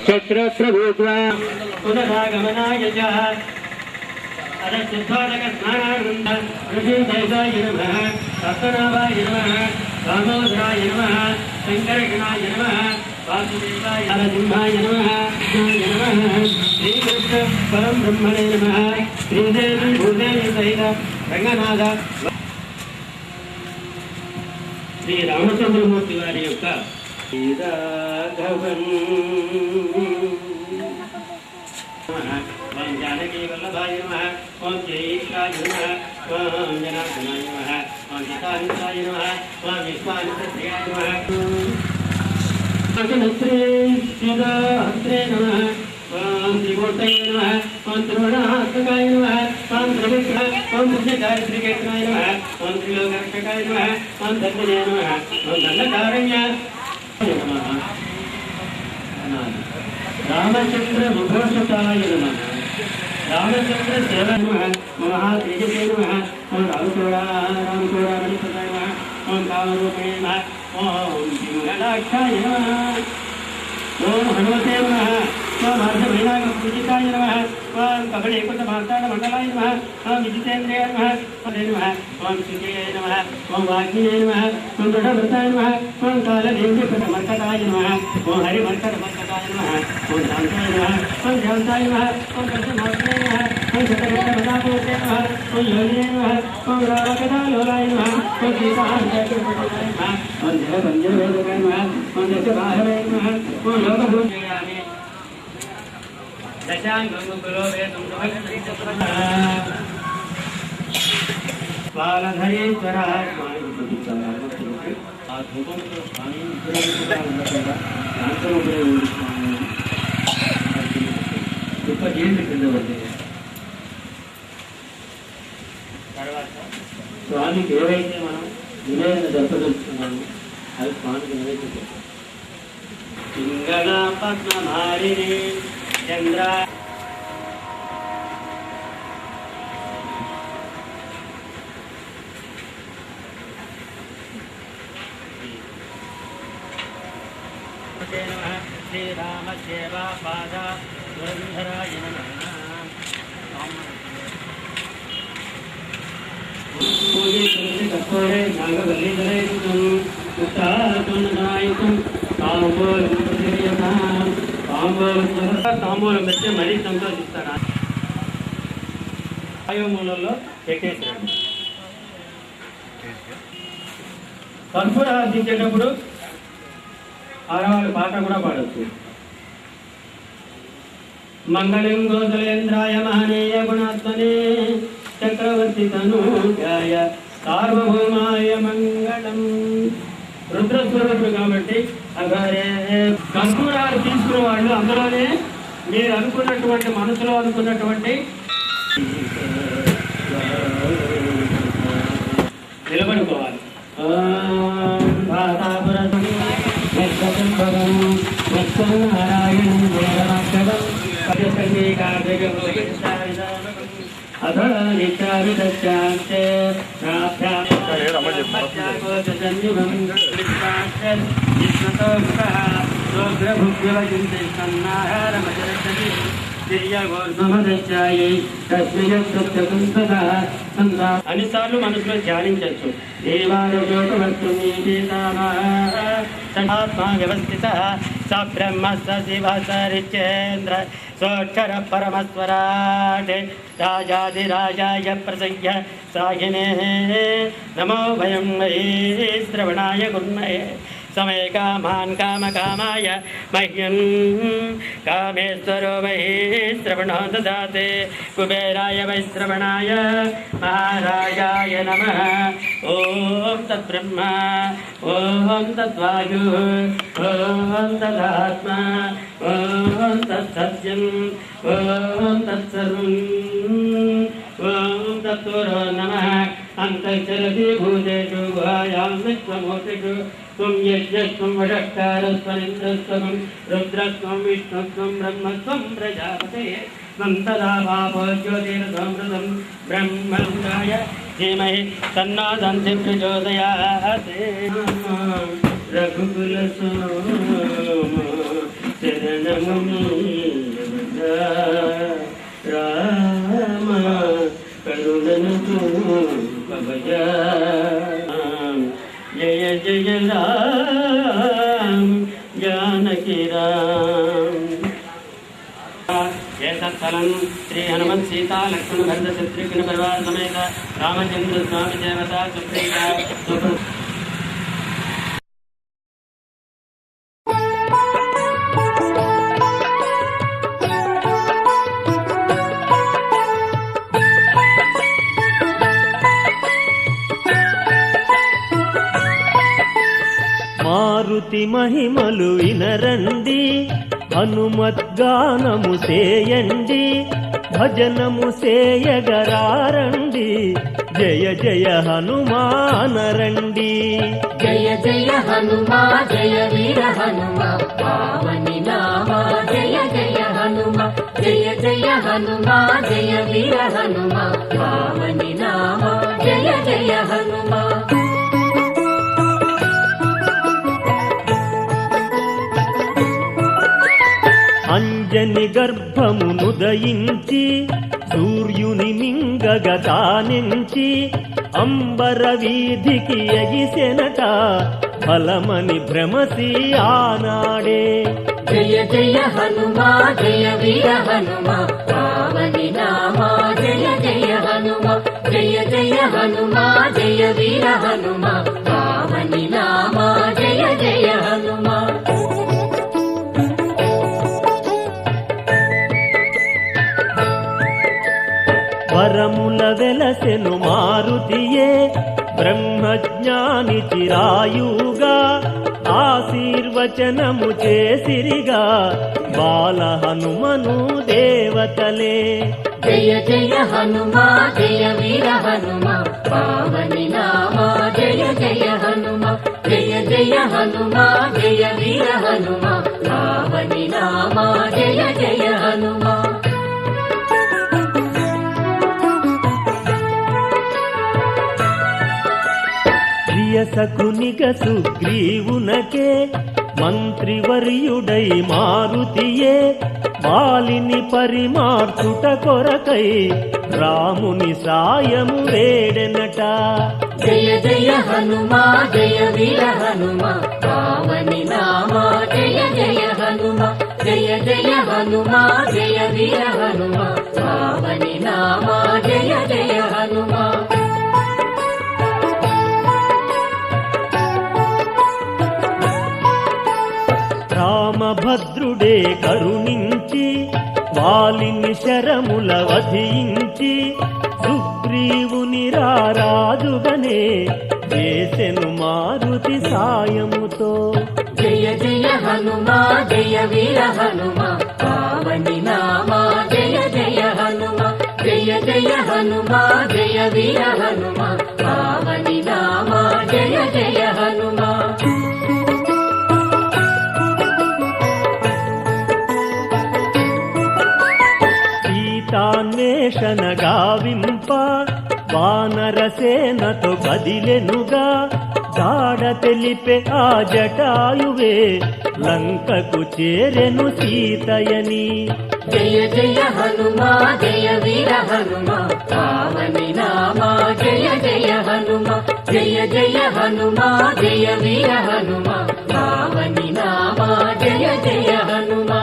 शस्त्र भूत्वा पुनरागमनाय च अदशुद्धोदकस्नानानन्द ऋषिदेशाय नमः सत्यनाभाय नमः दामोदराय नमः शङ्करगणाय नमः वासुदेवाय नरसिंहाय नमः नमः श्रीकृष्ण परं ब्रह्मणे नमः श्रीदेवी भूदेवी सहित रंगनाथ श्री रामचंद्रमूर्ति वारी యొక్క राघवन् ओम जानकी वल्लभाय नमः ओम जयेशाय नमः ओम जनार्दनाय नमः ओम सीताय नमः ओम विश्वामित्रप्रियाय नमः अग्नश्री सीताहस्रे नमः ओम त्रिमूर्तये नमः ओम त्रिवर्णहास्तकाय नमः ओम त्रिविक्रम ओम त्रिगायत्रीकेतनाय नमः ओम त्रिलोकरक्षकाय नमः ओम दत्तने नमः ओम दण्डकारण्याय नमः रामचंद्र विभूषिताय नमः रामचंद्र सेवाय नमः महातेजसे नमः ओम रामचोड़ा मणिपताय नमः ओम कामरूपिणे नमः ओम सिंहलाक्षाय नमः ओम हनुमते नमः ओम अर्धभैरागपूजिताय नमः ओम कबलेकुटमार्ताण्डमण्डलाय नमः ओम विजितेन्द्रियाय नमः ओम श्रुतिये नमः ओम वाग्मिये नमः ओम दृढव्रताय नमः ओम कालनेन्द्रियपटमर्कटाय नमः ओम हरिमर्कटमर्कटाय नमः ओम शान्ताय नमः ओम ध्यान्ताय नमः ओम कृष्णमात्रे नमः ओम शतकटमदापूर्ते नमः ओम योगिने नमः ओम रामकथालोलाय नमः ओम सीताहृदयकृपणाय नमः ओम जयभञ्जनवेदकाय नमः ओम दशबाहवे नमः ओम लोकभूजयामि बालधरेश्वराय స్వామికి ఏవైతే మనం వినయంగా జరపదలుచుకున్నాము అది స్వామికి నివేదించాం. పింగళ పద్మమాలిని చంద్ర శ్రీరామ సేవా పాద దురంధరాయ నమః కర్పూరే నాగవల్లీధరేయుతం ఉత్తాననాయకం తాంబూలం పెడితే మరీ సంతోషిస్తారా వాయుమూలంలో పెట్టేసాడు. కర్పూర ఆర్జించేటప్పుడు ఆడవాళ్ళ పాట కూడా పాడవచ్చు. మంగళం గోదలేంద్రాయ మహనీయ గుణాత్మనే చక్రవర్తి తనూజాయ సార్వభౌమాయ మంగళం. రుద్రస్వరూపుడు కాబట్టి కర్పూరాలు తీసుకున్న వాళ్ళు అందులోనే మీరు అనుకున్నటువంటి మనసులో అనుకున్నటువంటి నిలబడుకోవాలి. అన్నిసార్లు మనసులో ధ్యానించవచ్చు. దేవాత్మా వ్యవస్థిత స బ్రహ్మ స శివ సరిచేంద్ర సోక్షర పరమస్వరాట్ రాజాదిరాజాయ ప్రసంఖ్య సాహినే నమో భయం మహీ శ్రవణాయ గుణ్మయే समय कामान काम कामाय मह्यं कामेश्वरो वै श्रवणो ददाते कुबेराय वै श्रवणाय महाराजाय नमः। ओम तद्ब्रह्मा ओम तद्वायु ओम तदात्मा ओम तत्सत्यं ओम तत्सर्वं ओम तत्पुरो नमः। अंतश्चरति भूतेषु गुहायां विश्वमूर्तिषु त्वं यज्ञस्त्वं वषट्कारस्त्वनिन्द्रस्त्वं रुद्रस्त्वं विष्णुस्त्वं ब्रह्मस्त्वं प्रजापते त्वं तदा पापो ज्योतिरसमृतं ब्रह्मरुद्राय धीमहि तन्नो दन्ति प्रचोदयात्। रघुकुलसोम శరణమయ్యప్ప రామ కరుణను చూపవయ జయ జయ రామ జానకి రామ ఏతత్ఫలం శ్రీ హనుమత్ సీతా లక్ష్మణ భరత శత్రుఘ్న పరివార సమేత రామచంద్ర స్వామి దేవత సుప్రీత మారుతి మహిమలు వినరండి, హనుమద్గానము సేయండి, భజనము సేయగరారండి, జయ జయ హనుమానరండి. జయ జయ హనుమా జయ వీర హనుమా పావని నామా జయ జయ హనుమా జయ జయ హనుమా జయ వీర హనుమా పావని నామా జయ జయ హనుమా. అంజని గర్భమునుదయించి సూర్యుని మింగగ తానించి అంబర వీధికి ఎగిసెనట ఫలమని భ్రమసి ఆనాడే. జయ జయ హనుమా జయ వీర హనుమా పావని నామా జయ జయ హనుమా జయ జయ హనుమా జయ వీర హనుమా పావని నామా జయ జయ హనుమా. వరముల వెలసెను మారుతియే బ్రహ్మజ్ఞాని చిరాయుగా ఆశీర్వచనము చేసిరిగా బాల హనుమను దేవతలే. జయ జయ హనుమా జయ వీర హనుమా పావని నామా జయ జయ హనుమా జయ జయ హనుమా జయ వీర హనుమా పావని నామా జయ జయ హనుమా. ప్రియసకునిక సుగ్రీవునకే మంత్రివర్యుడై మారుతియే వాలిని పరిమార్చుట కొరకై రాముని సాయము వేడెనట. జయ జయ హనుమా జయ వీర హనుమా పావని నామా జయ జయ హనుమా జయ జయ హనుమా జయ వీర హనుమా పావని నామా జయ జయ హనుమా. రామభద్రుడే కరుణించి వాలిని శరముల వధించి సుగ్రీవుని రారాజుగనే చేసెను మారుతి సాయముతో. జయ జయ హనుమా జయ వీర హనుమా పావని నామా జయ జయ హనుమా జయ జయ హనుమా జయ వీర హనుమా పావని నామా జయ జయ హనుమా. సీతాన్వేషణ గావింప వానరసేనతో కదిలెనుగా జాడ తెలిపే ఆ జటాయువే లంకకు చేరెను సీతయని. జయ జయ హనుమా జయ వీర హనుమా పావని నామా జయ జయ హనుమా జయ జయ హనుమా జయ వీర హనుమా పావని నామా జయ జయ హనుమా.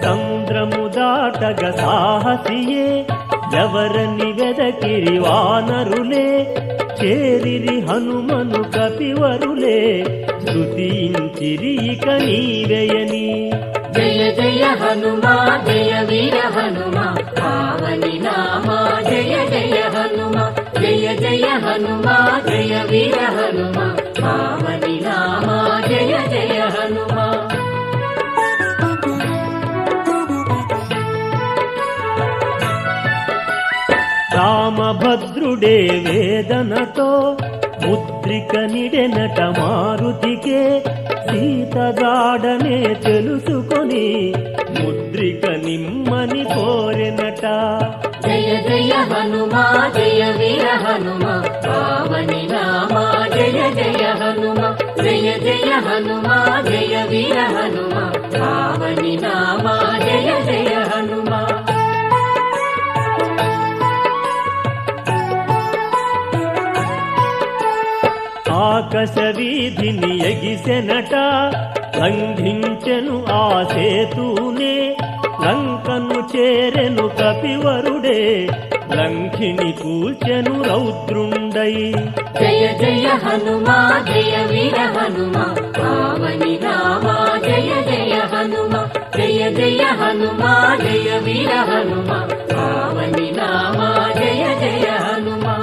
సముద్రము దాటగ సాహసియే ఎవరని వెదకిరి వానరులే చేరిరి హనుమను కపివరులే స్తుతించిరి ఇక నీవేయని. జయ జయ హనుమా జయ వీర హనుమా పావని నామా జయ జయ హనుమా జయ జయ హనుమా జయ వీర హనుమా పావని నామా జయ జయ హనుమా. రామభద్రుడే వేదనతో ముద్ర ముద్రిక నిడెనట మారుతికే సీతగాడనే తెలుసుకొని ముద్రిక నిమ్మని కోరెనట. జయ జయ హనుమా జయ వీర హనుమా పావని రామా జయ జయ హనుమా జయ జయ హనుమా జయ వీర హనుమా పావని రామా జయ జయ హనుమా. ఆకాశ వీధిని ఎగిసెనట లంఘించెను ఆ సేతునే లంకను చేరెను కపివరుడే లంఘిని కూల్చెను రౌద్రుండై. జయ జయ హనుమా జయ వీర హనుమా పావని రామా జయ జయ హనుమా జయ జయ హనుమా జయ వీర హనుమా పావని రామా జయ జయ హనుమా.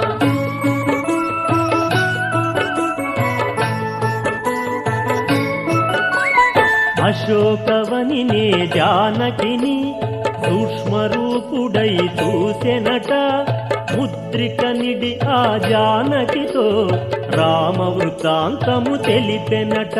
అశోకవనినే జానకిని సూక్ష్మరూపుడై చూసెనట ముద్రిక నిడి ఆ జానకితో రామవృతాంతము తెలిపెనట.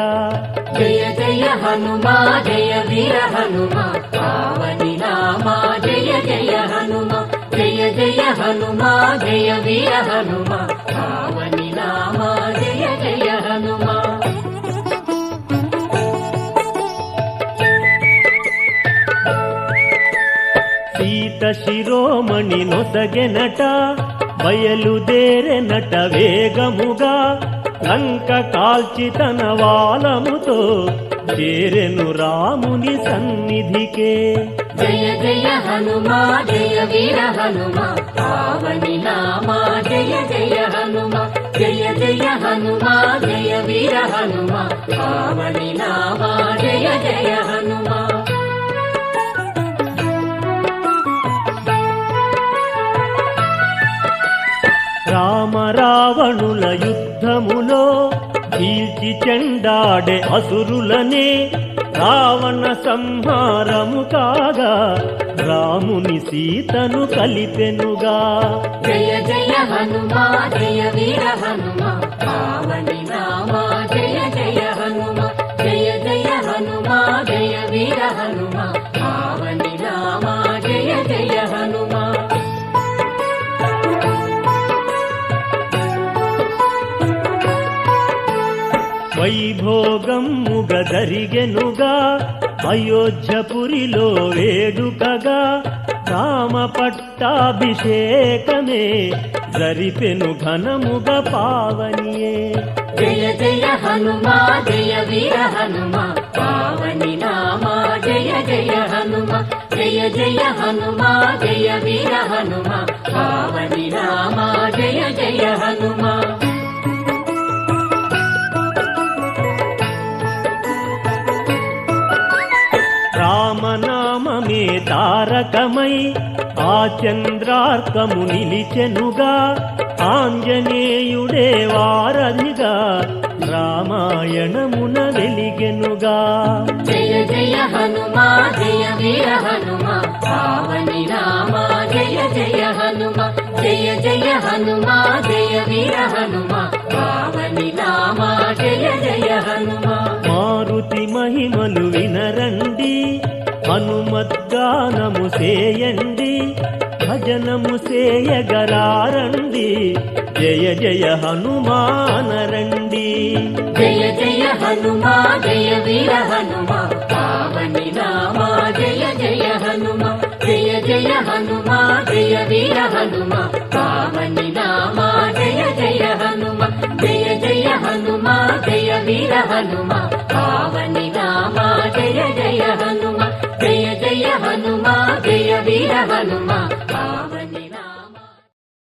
జయ జయ హనుమా జయ వీర హనుమా పావని రామా జయ జయ హనుమా జయ జయ హనుమా జయ వీర హనుమా పావని రామా జయ జయ హనుమా. సీత శిరోమణి నొసగెనట బయలుదేరెనట వేగముగా లంక కాల్చి తన వాలముతో చేరెను రాముని సన్నిధికే. జయ జయ హనుమా జయ వీర హనుమా పావని రామా జయ జయ హనుమా జయ జయ హనుమా జయ వీర హనుమా పావని రామా జయ జయ హనుమా. రామ రావణుల యుద్ధములో చీల్చి చెండాడే అసురులనే రావణ సంహారము కాగా రాముని సీతను కలిపెనుగా. జయ జయ హనుమా జయ వీర హనుమా పావని రామా జయ జయ హనుమా జయ జయ హనుమా జయ వీర హనుమా పావని రామా జయ జయ హనుమా. వైభోగముగ జరిగెనుగా అయోధ్యపురిలో వేడుకగా రామ పట్టాభిషేకమే జరిపెను ఘనముగ పావనియే. జయ జయ హనుమా జయ వీర హనుమా పావని రామా జయ జయ హనుమా జయ జయ హనుమా జయ వీర హనుమా పావని రామా జయ జయ హనుమా. రామనామమే తారకమై ఆ చంద్రార్కము నిలిచెనుగా ఆంజనేయుడే వారధిగా రామాయణమున వెలిగెనుగా. జయ జయ హనుమా జయ వీర హనుమా పావని రామా జయ జయ హనుమా జయ జయ హనుమా జయ వీర హనుమా పావని రామా జయ జయ హనుమా. మారుతి మహిమలు వినరండి హనుమద్గానము సేయండి భజనము సేయగరారండి జయ జయ హనుమానరండి. జయ జయ హనుమా జయ వీర హనుమా పావని రామా జయ జయ హనుమా జయ జయ హనుమా జయ వీర హనుమా పావని రామా జయ జయ హనుమా జయ జయ హనుమా జయ వీర హనుమా పావని రామా జయ జయ హనుమా జయ జయ హనుమా జయ వీర హనుమా పావని